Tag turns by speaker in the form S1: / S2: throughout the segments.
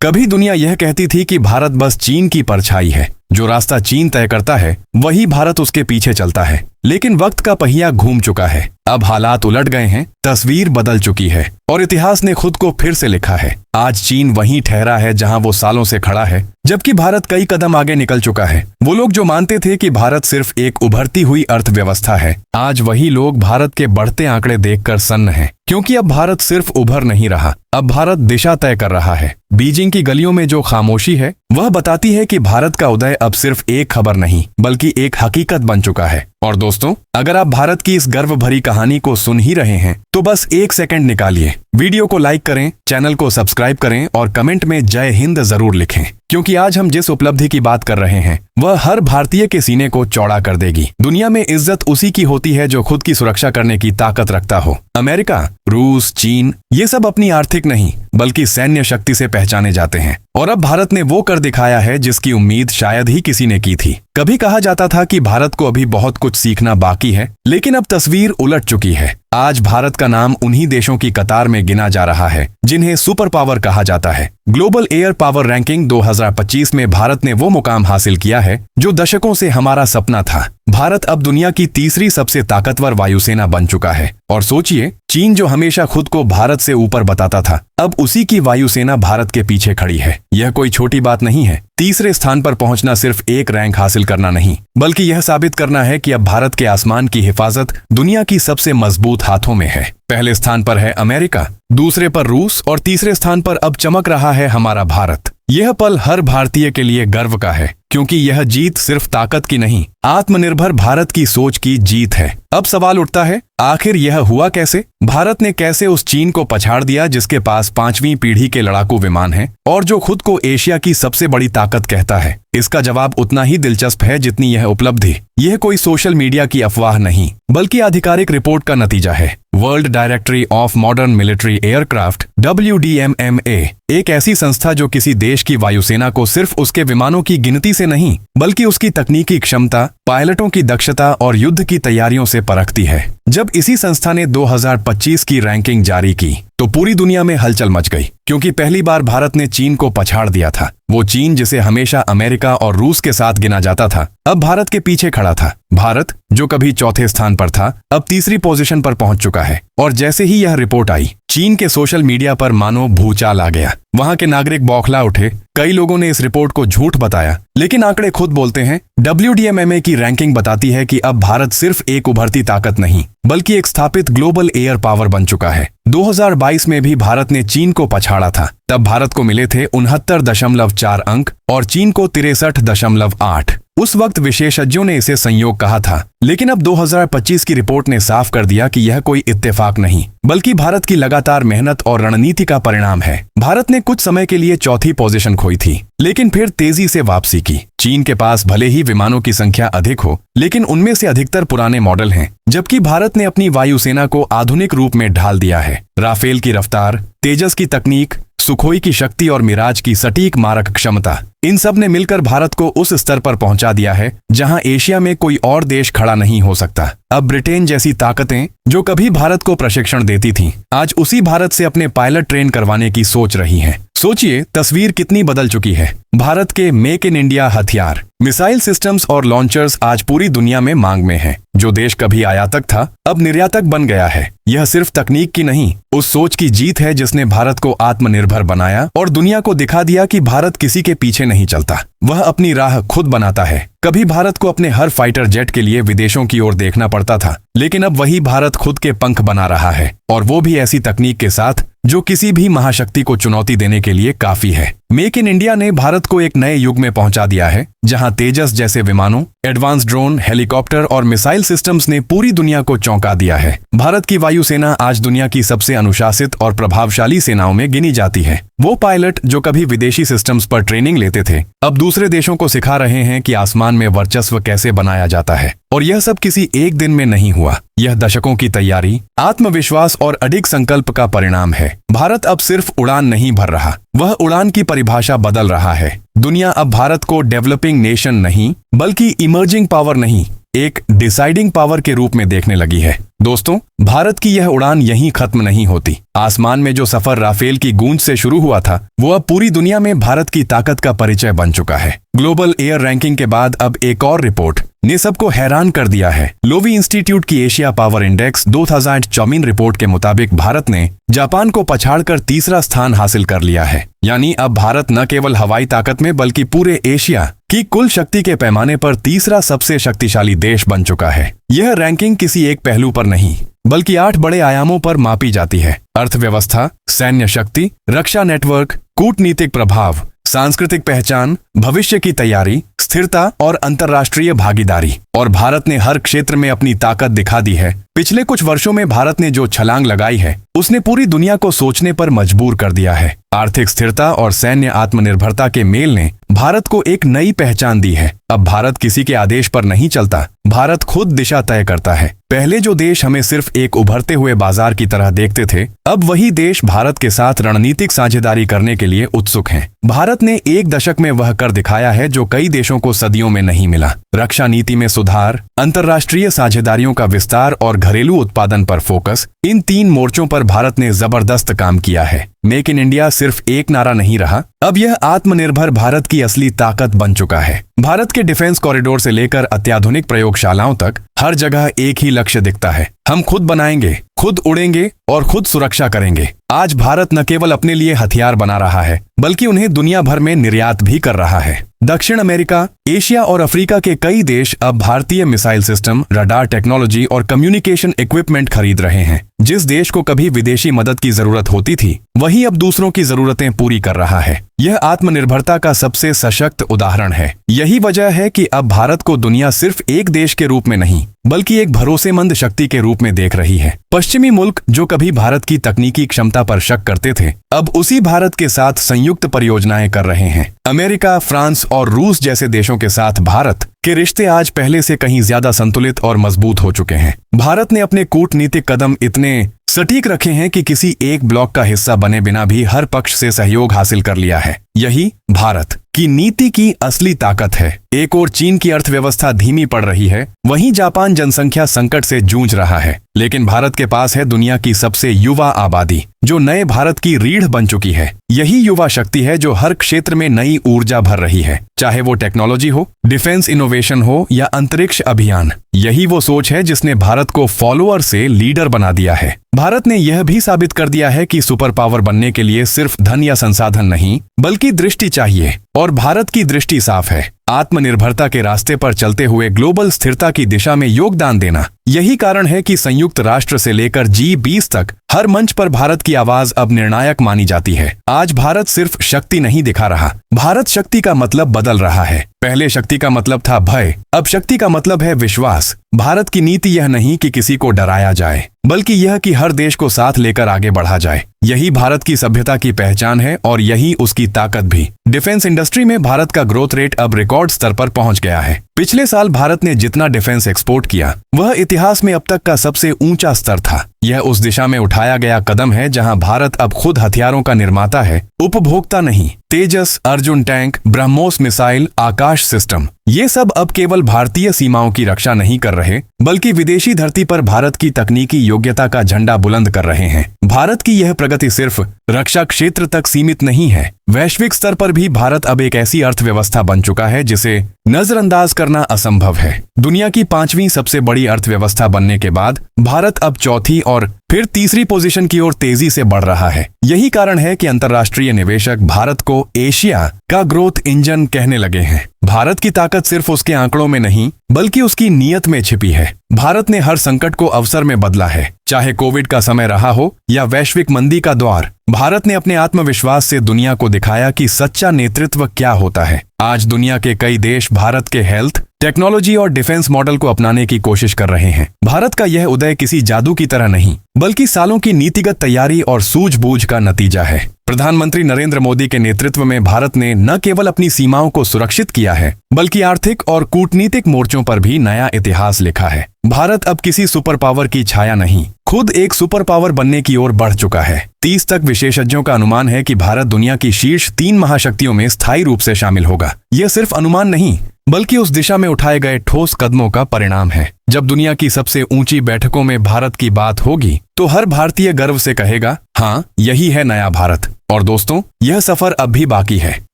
S1: कभी दुनिया यह कहती थी कि भारत बस चीन की परछाई है, जो रास्ता चीन तय करता है वही भारत उसके पीछे चलता है। लेकिन वक्त का पहिया घूम चुका है, अब हालात उलट गए हैं, तस्वीर बदल चुकी है और इतिहास ने खुद को फिर से लिखा है। आज चीन वहीं ठहरा है जहां वो सालों से खड़ा है, जबकि भारत कई कदम आगे निकल चुका है। वो लोग जो मानते थे कि भारत सिर्फ एक उभरती हुई अर्थव्यवस्था है, आज वही लोग भारत के बढ़ते आंकड़े देखकर सन्न हैं, क्योंकि अब भारत सिर्फ उभर नहीं रहा, अब भारत दिशा तय कर रहा है। बीजिंग की गलियों में जो खामोशी है वह बताती है कि भारत का उदय अब सिर्फ एक खबर नहीं बल्कि एक हकीकत बन चुका है। और दोस्तों, अगर आप भारत की इस गर्व भरी कहानी को सुन ही रहे हैं तो बस एक सेकंड निकालिए, वीडियो को लाइक करें, चैनल को सब्सक्राइब करें और कमेंट में जय हिंद जरूर लिखें, क्योंकि आज हम जिस उपलब्धि की बात कर रहे हैं वह हर भारतीय के सीने को चौड़ा कर देगी। दुनिया में इज्जत उसी की होती है जो खुद की सुरक्षा करने की ताकत रखता हो। अमेरिका, रूस, चीन, ये सब अपनी आर्थिक नहीं बल्कि सैन्य शक्ति से पहचाने जाते हैं, और अब भारत ने वो कर दिखाया है जिसकी उम्मीद शायद ही किसी ने की थी। कभी कहा जाता था कि भारत को अभी बहुत कुछ सीखना बाकी है, लेकिन अब तस्वीर उलट चुकी है। आज भारत का नाम उन्हीं देशों की कतार में गिना जा रहा है जिन्हें सुपर पावर कहा जाता है। ग्लोबल एयर पावर रैंकिंग 2025 में भारत ने वो मुकाम हासिल किया है जो दशकों से हमारा सपना था। भारत अब दुनिया की तीसरी सबसे ताकतवर वायुसेना बन चुका है। और सोचिए, चीन जो हमेशा खुद को भारत से ऊपर बताता था, अब उसी की वायुसेना भारत के पीछे खड़ी है। यह कोई छोटी बात नहीं है। तीसरे स्थान पर पहुंचना सिर्फ एक रैंक हासिल करना नहीं, बल्कि यह साबित करना है कि अब भारत के आसमान की हिफाजत दुनिया की सबसे मजबूत हाथों में है। पहले स्थान पर है अमेरिका, दूसरे पर रूस और तीसरे स्थान पर अब चमक रहा है हमारा भारत। यह पल हर भारतीय के लिए गर्व का है, क्योंकि यह जीत सिर्फ ताकत की नहीं, आत्मनिर्भर भारत की सोच की जीत है। अब सवाल उठता है, आखिर यह हुआ कैसे? भारत ने कैसे उस चीन को पछाड़ दिया जिसके पास 5वीं पीढ़ी के लड़ाकू विमान हैं और जो खुद को एशिया की सबसे बड़ी ताकत कहता है? इसका जवाब उतना ही दिलचस्प है जितनी यह उपलब्धि। यह कोई सोशल मीडिया की अफवाह नहीं बल्कि आधिकारिक रिपोर्ट का नतीजा है। World directory of modern military aircraft WDMMA एक ऐसी संस्था जो किसी देश की वायुसेना को सिर्फ उसके विमानों की गिनती से नहीं बल्कि उसकी तकनीकी क्षमता, पायलटों की दक्षता और युद्ध की तैयारियों से परखती है। जब इसी संस्था ने 2025 की रैंकिंग जारी की तो पूरी दुनिया में हलचल मच गई, क्योंकि पहली बार भारत ने चीन को पछाड़ दिया था। वो चीन जिसे हमेशा अमेरिका और रूस के साथ गिना जाता था, अब भारत के पीछे खड़ा था। भारत जो कभी चौथे स्थान पर था, अब तीसरी पोजीशन पर पहुंच चुका है। और जैसे ही यह रिपोर्ट आई, चीन के सोशल मीडिया पर मानो भूचाल आ गया। वहां के नागरिक बौखला उठे। कई लोगों ने इस रिपोर्ट को झूठ बताया, लेकिन आंकड़े खुद बोलते हैं। WDMMA की रैंकिंग बताती है कि अब भारत सिर्फ एक उभरती ताकत नहीं बल्कि एक स्थापित ग्लोबल एयर पावर बन चुका है। 2022 में भी भारत ने चीन को पछाड़ा था। तब भारत को मिले थे 69.4 अंक और चीन को 63.8। उस वक्त विशेषज्ञों ने इसे संयोग कहा था, लेकिन अब 2025 की रिपोर्ट ने साफ कर दिया कि यह कोई इत्तेफाक नहीं बल्कि भारत की लगातार मेहनत और रणनीति का परिणाम है। भारत ने कुछ समय के लिए चौथी पोजीशन खोई थी, लेकिन फिर तेजी से वापसी की। चीन के पास भले ही विमानों की संख्या अधिक हो, लेकिन उनमें से अधिकतर पुराने मॉडल हैं, जबकि भारत ने अपनी वायुसेना को आधुनिक रूप में ढाल दिया है। राफेल की रफ्तार, तेजस की तकनीक, सुखोई की शक्ति और मिराज की सटीक मारक क्षमता, इन सब ने मिलकर भारत को उस स्तर पर पहुंचा दिया है जहां एशिया में कोई और देश खड़ा नहीं हो सकता। अब ब्रिटेन जैसी ताकतें जो कभी भारत को प्रशिक्षण देती थीं, आज उसी भारत से अपने पायलट ट्रेन करवाने की सोच रही हैं। सोचिए, तस्वीर कितनी बदल चुकी है। भारत के मेक इन इंडिया हथियार, मिसाइल सिस्टम्स और लॉन्चर्स आज पूरी दुनिया में मांग में हैं। जो देश कभी आयातक था, अब निर्यातक बन गया है। यह सिर्फ तकनीक की नहीं, उस सोच की जीत है जिसने भारत को आत्मनिर्भर बनाया और दुनिया को दिखा दिया कि भारत किसी के पीछे नहीं चलता, वह अपनी राह खुद बनाता है। कभी भारत को अपने हर फाइटर जेट के लिए विदेशों की ओर देखना पड़ता था, लेकिन अब वही भारत खुद के पंख बना रहा है, और वो भी ऐसी तकनीक के साथ जो किसी भी महाशक्ति को चुनौती देने के लिए काफी है। मेक इन इंडिया ने भारत को एक नए युग में पहुंचा दिया है, जहां तेजस जैसे विमानों, एडवांस ड्रोन, हेलीकॉप्टर और मिसाइल सिस्टम्स ने पूरी दुनिया को चौंका दिया है। भारत की वायुसेना आज दुनिया की सबसे अनुशासित और प्रभावशाली सेनाओं में गिनी जाती है। वो पायलट जो कभी विदेशी सिस्टम्स पर ट्रेनिंग लेते थे, अब दूसरे देशों को सिखा रहे हैं कि आसमान में वर्चस्व कैसे बनाया जाता है। और यह सब किसी एक दिन में नहीं हुआ, यह दशकों की तैयारी, आत्मविश्वास और अडिग संकल्प का परिणाम है। भारत अब सिर्फ उड़ान नहीं भर रहा, वह उड़ान की परिभाषा बदल रहा है। दुनिया अब भारत को डेवलपिंग नेशन नहीं बल्कि इमर्जिंग पावर नहीं, एक डिसाइडिंग पावर के रूप में देखने लगी है। दोस्तों, भारत की यह उड़ान यहीं खत्म नहीं होती। आसमान में जो सफर राफेल की गूंज से शुरू हुआ था, वो अब पूरी दुनिया में भारत की ताकत का परिचय बन चुका है। ग्लोबल एयर रैंकिंग के बाद अब एक और रिपोर्ट ने सबको हैरान कर दिया है। लोवी इंस्टीट्यूट की एशिया पावर इंडेक्स 2024 रिपोर्ट के मुताबिक भारत ने जापान को पछाड़कर तीसरा स्थान हासिल कर लिया है। यानी अब भारत न केवल हवाई ताकत में बल्कि पूरे एशिया की कुल शक्ति के पैमाने पर तीसरा सबसे शक्तिशाली देश बन चुका है। यह रैंकिंग किसी एक पहलू पर नहीं बल्कि 8 बड़े आयामों पर मापी जाती है: अर्थव्यवस्था, सैन्य शक्ति, रक्षा नेटवर्क, कूटनीतिक प्रभाव, सांस्कृतिक पहचान, भविष्य की तैयारी, स्थिरता और अंतर्राष्ट्रीय भागीदारी। और भारत ने हर क्षेत्र में अपनी ताकत दिखा दी है। पिछले कुछ वर्षों में भारत ने जो छलांग लगाई है, उसने पूरी दुनिया को सोचने पर मजबूर कर दिया है। आर्थिक स्थिरता और सैन्य आत्मनिर्भरता के मेल ने भारत को एक नई पहचान दी है। अब भारत किसी के आदेश पर नहीं चलता, भारत खुद दिशा तय करता है। पहले जो देश हमें सिर्फ एक उभरते हुए बाजार की तरह देखते थे, अब वही देश भारत के साथ रणनीतिक साझेदारी करने के लिए उत्सुक हैं। भारत ने एक दशक में वह कर दिखाया है जो कई देशों को सदियों में नहीं मिला। रक्षा नीति में सुधार, अंतर्राष्ट्रीय साझेदारियों का विस्तार और घरेलू उत्पादन पर फोकस, इन 3 मोर्चों पर भारत ने जबरदस्त काम किया है। मेक इन इंडिया सिर्फ एक नारा नहीं रहा, अब यह आत्मनिर्भर भारत की असली ताकत बन चुका है। भारत के डिफेंस कॉरिडोर से लेकर अत्याधुनिक प्रयोगशालाओं तक हर जगह एक ही लक्ष्य दिखता है: हम खुद बनाएंगे, खुद उड़ेंगे और खुद सुरक्षा करेंगे। आज भारत न केवल अपने लिए हथियार बना रहा है बल्कि उन्हें दुनिया भर में निर्यात भी कर रहा है। दक्षिण अमेरिका, एशिया और अफ्रीका के कई देश अब भारतीय मिसाइल सिस्टम, रडार टेक्नोलॉजी और कम्युनिकेशन इक्विपमेंट खरीद रहे हैं। जिस देश को कभी विदेशी मदद की जरूरत होती थी, वही अब दूसरों की जरूरतें पूरी कर रहा है। यह आत्मनिर्भरता का सबसे सशक्त उदाहरण है। यही वजह है कि अब भारत को दुनिया सिर्फ एक देश के रूप में नहीं बल्कि एक भरोसेमंद शक्ति के रूप में देख रही है। पश्चिमी मुल्क जो कभी भारत की तकनीकी क्षमता पर शक करते थे, अब उसी भारत के साथ संयुक्त परियोजनाएं कर रहे हैं। अमेरिका, फ्रांस और रूस जैसे देशों के साथ भारत के रिश्ते आज पहले से कहीं ज्यादा संतुलित और मजबूत हो चुके हैं। भारत ने अपने कूटनीतिक कदम इतने सटीक रखे हैं कि किसी एक ब्लॉक का हिस्सा बने बिना भी हर पक्ष से सहयोग हासिल कर लिया है। यही भारत की नीति की असली ताकत है। एक ओर चीन की अर्थव्यवस्था धीमी पड़ रही है, वहीं जापान जनसंख्या संकट से जूझ रहा है, लेकिन भारत के पास है दुनिया की सबसे युवा आबादी जो नए भारत की रीढ़ बन चुकी है। यही युवा शक्ति है जो हर क्षेत्र में नई ऊर्जा भर रही है, चाहे वो टेक्नोलॉजी हो, डिफेंस इनोवेशन हो या अंतरिक्ष अभियान। यही वो सोच है जिसने भारत को फॉलोअर से लीडर बना दिया है। भारत ने यह भी साबित कर दिया है कि सुपर पावर बनने के लिए सिर्फ धन या संसाधन नहीं बल्कि दृष्टि चाहिए, और भारत की दृष्टि साफ है: आत्मनिर्भरता के रास्ते पर चलते हुए ग्लोबल स्थिरता की दिशा में योगदान देना। यही कारण है कि संयुक्त राष्ट्र से लेकर G20 तक हर मंच पर भारत की आवाज अब निर्णायक मानी जाती है। आज भारत सिर्फ शक्ति नहीं दिखा रहा, भारत शक्ति का मतलब बदल रहा है। पहले शक्ति का मतलब था भय, अब शक्ति का मतलब है विश्वास। भारत की नीति यह नहीं कि किसी को डराया जाए, बल्कि यह कि हर देश को साथ लेकर आगे बढ़ा जाए। यही भारत की सभ्यता की पहचान है और यही उसकी ताकत भी। डिफेंस इंडस्ट्री में भारत का ग्रोथ रेट अब रिकॉर्ड स्तर पर पहुंच गया है। पिछले साल भारत ने जितना डिफेंस एक्सपोर्ट किया, वह इतिहास में अब तक का सबसे ऊंचा स्तर था। यह उस दिशा में उठाया गया कदम है जहां भारत अब खुद हथियारों का निर्माता है, उपभोक्ता नहीं। तेजस, अर्जुन टैंक, ब्रह्मोस मिसाइल, आकाश सिस्टम, ये सब अब केवल भारतीय सीमाओं की रक्षा नहीं कर रहे बल्कि विदेशी धरती पर भारत की तकनीकी योग्यता का झंडा बुलंद कर रहे हैं। भारत की यह प्रगति सिर्फ रक्षा क्षेत्र तक सीमित नहीं है, वैश्विक स्तर पर भी भारत अब एक ऐसी अर्थव्यवस्था बन चुका है जिसे नजरअंदाज करना असंभव है। दुनिया की 5वीं सबसे बड़ी अर्थव्यवस्था बनने के बाद भारत अब चौथी और फिर तीसरी पोजीशन की ओर तेजी से बढ़ रहा है। यही कारण है कि अंतर्राष्ट्रीय निवेशक भारत को एशिया का ग्रोथ इंजन कहने लगे हैं। भारत की ताकत सिर्फ उसके आंकड़ों में नहीं बल्कि उसकी नीयत में छिपी है। भारत ने हर संकट को अवसर में बदला है, चाहे कोविड का समय रहा हो या वैश्विक मंदी का दौर। भारत ने अपने आत्मविश्वास से दुनिया को दिखाया कि सच्चा नेतृत्व क्या होता है। आज दुनिया के कई देश भारत के हेल्थ, टेक्नोलॉजी और डिफेंस मॉडल को अपनाने की कोशिश कर रहे हैं। भारत का यह उदय किसी जादू की तरह नहीं बल्कि सालों की नीतिगत तैयारी और सूझबूझ का नतीजा है। प्रधानमंत्री नरेंद्र मोदी के नेतृत्व में भारत ने न केवल अपनी सीमाओं को सुरक्षित किया है बल्कि आर्थिक और कूटनीतिक मोर्चों पर भी नया इतिहास लिखा है। भारत अब किसी सुपर पावर की छाया नहीं, खुद एक सुपर पावर बनने की ओर बढ़ चुका है। 30 तक विशेषज्ञों का अनुमान है कि भारत दुनिया की शीर्ष 3 महाशक्तियों में स्थायी रूप से शामिल होगा। यह सिर्फ अनुमान नहीं बल्कि उस दिशा में उठाए गए ठोस कदमों का परिणाम है। जब दुनिया की सबसे ऊंची बैठकों में भारत की बात होगी तो हर भारतीय गर्व से कहेगा, हाँ, यही है नया भारत। और दोस्तों, यह सफर अब भी बाकी है।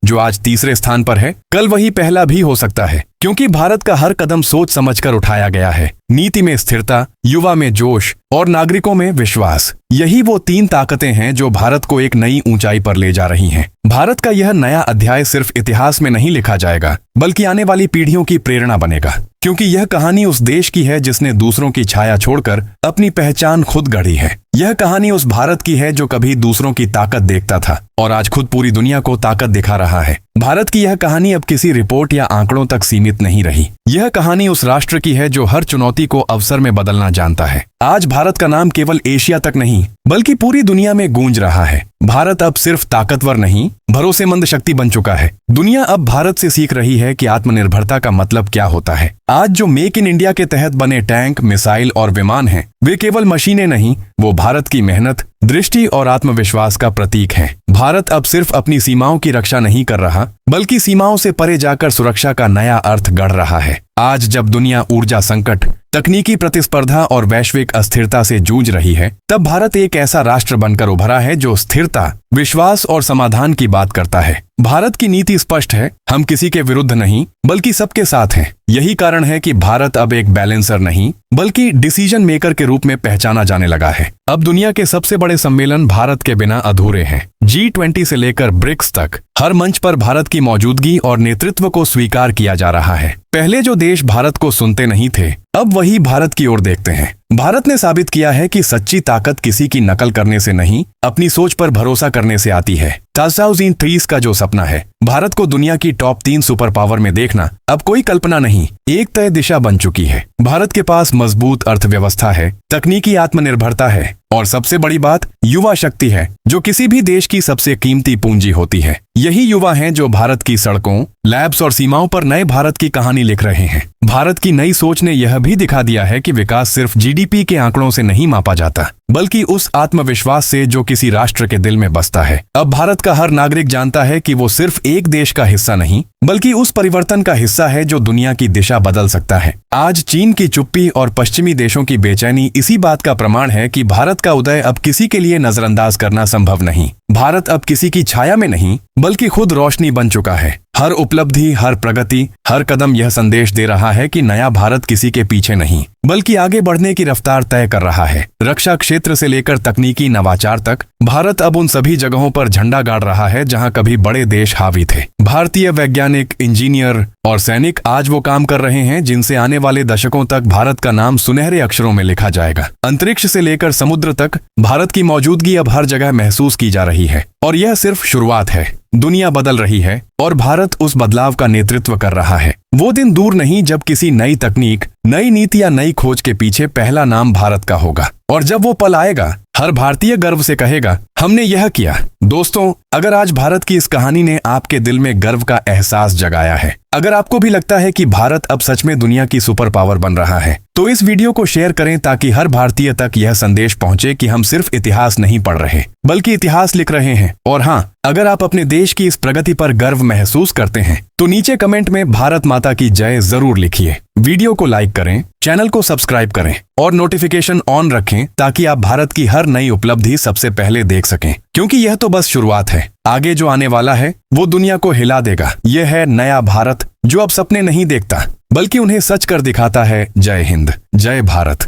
S1: जो आज तीसरे स्थान पर है, कल वही पहला भी हो सकता है, क्योंकि भारत का हर कदम सोच समझकर उठाया गया है। नीति में स्थिरता, युवा में जोश और नागरिकों में विश्वास, यही वो तीन ताकतें हैं जो भारत को एक नई ऊंचाई पर ले जा रही हैं। भारत का यह नया अध्याय सिर्फ इतिहास में नहीं लिखा जाएगा, बल्कि आने वाली पीढ़ियों की प्रेरणा बनेगा, क्योंकि यह कहानी उस देश की है जिसने दूसरों की छाया छोड़कर अपनी पहचान खुद गढ़ी है। यह कहानी उस भारत की है जो कभी दूसरों की ताकत देखता था और आज खुद पूरी दुनिया को ताकत दिखा रहा है। भारत की यह कहानी अब किसी रिपोर्ट या आंकड़ों तक सीमित नहीं रही। यह कहानी उस राष्ट्र की है जो हर चुनौती को अवसर में बदलना जानता है। आज भारत का नाम केवल एशिया तक नहीं, बल्कि पूरी दुनिया में गूंज रहा है। भारत अब सिर्फ ताकतवर नहीं, भरोसेमंद शक्ति बन चुका है। दुनिया अब भारत से सीख रही है कि आत्मनिर्भरता का मतलब क्या होता है। आज जो मेक इन इंडिया के तहत बने टैंक, मिसाइल और विमान हैं, वे केवल मशीनें नहीं, वो भारत की मेहनत, दृष्टि और आत्मविश्वास का प्रतीक हैं। भारत अब सिर्फ अपनी सीमाओं की रक्षा नहीं कर रहा, बल्कि सीमाओं से परे जाकर सुरक्षा का नया अर्थ गढ़ रहा है। आज जब दुनिया ऊर्जा संकट, तकनीकी प्रतिस्पर्धा और वैश्विक अस्थिरता से जूझ रही है, तब भारत एक ऐसा राष्ट्र बनकर उभरा है जो स्थिरता, विश्वास और समाधान की बात करता है। भारत की नीति स्पष्ट है, हम किसी के विरुद्ध नहीं, बल्कि सबके साथ हैं। यही कारण है कि भारत अब एक बैलेंसर नहीं, बल्कि डिसीजन मेकर के रूप में पहचाना जाने लगा है। अब दुनिया के सबसे बड़े सम्मेलन भारत के बिना अधूरे हैं। G20 से लेकर ब्रिक्स तक हर मंच पर भारत की मौजूदगी और नेतृत्व को स्वीकार किया जा रहा है। पहले जो देश भारत को सुनते नहीं थे, अब वही भारत की ओर देखते हैं। भारत ने साबित किया है कि सच्ची ताकत किसी की नकल करने से नहीं, अपनी सोच पर भरोसा करने से आती है। 2030 का जो सपना है, भारत को दुनिया की टॉप 3 सुपर पावर में देखना, अब कोई कल्पना नहीं, एक तय दिशा बन चुकी है। भारत के पास मजबूत अर्थव्यवस्था है, तकनीकी आत्मनिर्भरता है और सबसे बड़ी बात, युवा शक्ति है, जो किसी भी देश की सबसे कीमती पूंजी होती है। यही युवा हैं जो भारत की सड़कों, लैब्स और सीमाओं पर नए भारत की कहानी लिख रहे हैं। भारत की नई सोच ने यह भी दिखा दिया है कि विकास सिर्फ जीडीपी के आंकड़ों से नहीं मापा जाता, बल्कि उस आत्मविश्वास से जो किसी राष्ट्र के दिल में बसता है। अब भारत का हर नागरिक जानता है कि वो सिर्फ एक देश का हिस्सा नहीं, बल्कि उस परिवर्तन का हिस्सा है जो दुनिया की दिशा बदल सकता है। आज चीन की चुप्पी और पश्चिमी देशों की बेचैनी इसी बात का प्रमाण है कि भारत का उदय अब किसी के लिए नजरअंदाज करना संभव नहीं। भारत अब किसी की छाया में नहीं, बल्कि खुद रोशनी बन चुका है। हर उपलब्धि, हर प्रगति, हर कदम यह संदेश दे रहा है कि नया भारत किसी के पीछे नहीं, बल्कि आगे बढ़ने की रफ्तार तय कर रहा है। रक्षा क्षेत्र से लेकर तकनीकी नवाचार तक भारत अब उन सभी जगहों पर झंडा गाड़ रहा है जहां कभी बड़े देश हावी थे। भारतीय वैज्ञानिक, इंजीनियर और सैनिक आज वो काम कर रहे हैं जिनसे आने वाले दशकों तक भारत का नाम सुनहरे अक्षरों में लिखा जाएगा। अंतरिक्ष से लेकर समुद्र तक भारत की मौजूदगी अब हर जगह महसूस की जा रही है और यह सिर्फ शुरुआत है। दुनिया बदल रही है और भारत उस बदलाव का नेतृत्व कर रहा है। वो दिन दूर नहीं जब किसी नई तकनीक, नई नीति या नई खोज के पीछे पहला नाम भारत का होगा, और जब वो पल आएगा, हर भारतीय गर्व से कहेगा, हमने यह किया। दोस्तों, अगर आज भारत की इस कहानी ने आपके दिल में गर्व का एहसास जगाया है, अगर आपको भी लगता है कि भारत अब सच में दुनिया की सुपर पावर बन रहा है, तो इस वीडियो को शेयर करें ताकि हर भारतीय तक यह संदेश पहुंचे कि हम सिर्फ इतिहास नहीं पढ़ रहे, बल्कि इतिहास लिख रहे हैं। और हाँ, अगर आप अपने देश की इस प्रगति पर गर्व महसूस करते हैं, तो नीचे कमेंट में भारत माता की जय जरूर लिखिए। वीडियो को लाइक करें, चैनल को सब्सक्राइब करें और नोटिफिकेशन ऑन रखें ताकि आप भारत की हर नई उपलब्धि सबसे पहले देख सकें, क्योंकि यह तो बस शुरुआत है। आगे जो आने वाला है वो दुनिया को हिला देगा। यह है नया भारत जो अब सपने नहीं देखता, बल्कि उन्हें सच कर दिखाता है। जय हिंद, जय भारत।